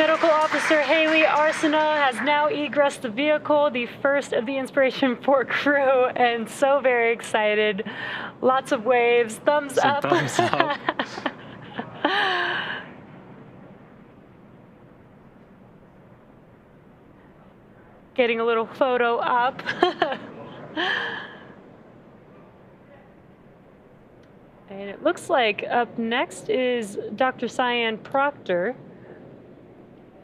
Medical Officer Haley Arsena has now egressed the vehicle, the first of the Inspiration 4 crew, and so very excited. Lots of waves, thumbs up. Thumbs up. Getting a little photo up. And it looks like up next is Dr. Cyan Proctor.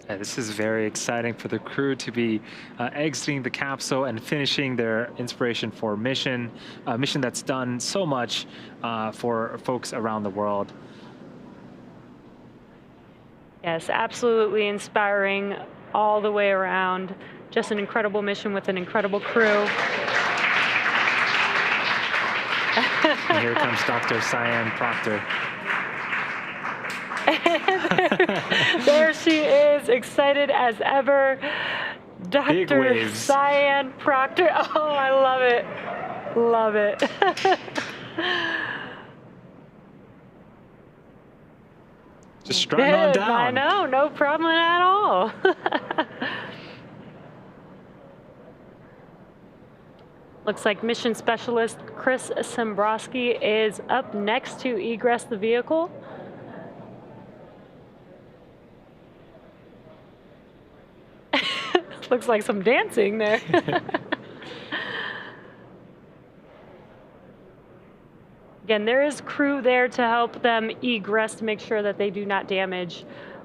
Yeah, this is very exciting for the crew to be exiting the capsule and finishing their Inspiration 4 mission, a mission that's done so much for folks around the world. Yes, absolutely inspiring all the way around. Just an incredible mission with an incredible crew. And here comes Dr. Cyan Proctor. There she is, excited as ever. Dr. Cyan Proctor. Oh, I love it. Love it. Just strutting on down. I know, no problem at all. Looks like Mission Specialist Chris Sembrowski is up next to egress the vehicle. Looks like some dancing there. Again, there is crew there to help them egress to make sure that they do not damage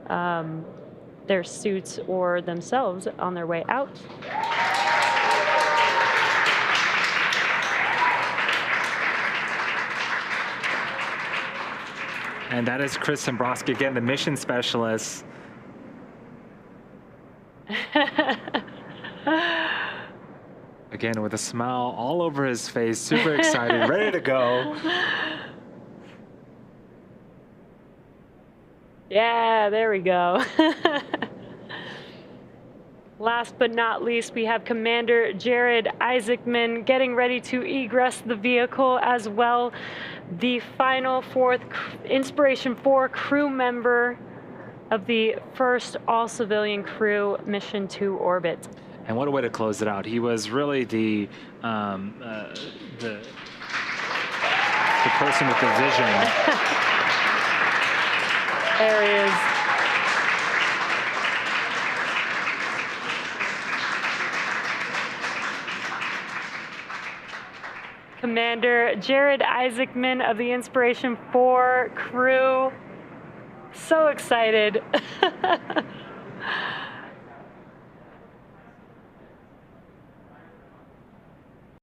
their suits or themselves on their way out. And that is Chris Sembrowski, again, the mission specialist. Again, with a smile all over his face, super excited, ready to go. Yeah, there we go. Last but not least, we have Commander Jared Isaacman getting ready to egress the vehicle as well. The final fourth Inspiration 4 crew member of the first all-civilian crew mission to orbit. And what a way to close it out. He was really the person with the vision. There he is. Commander Jared Isaacman of the Inspiration 4 crew. So excited.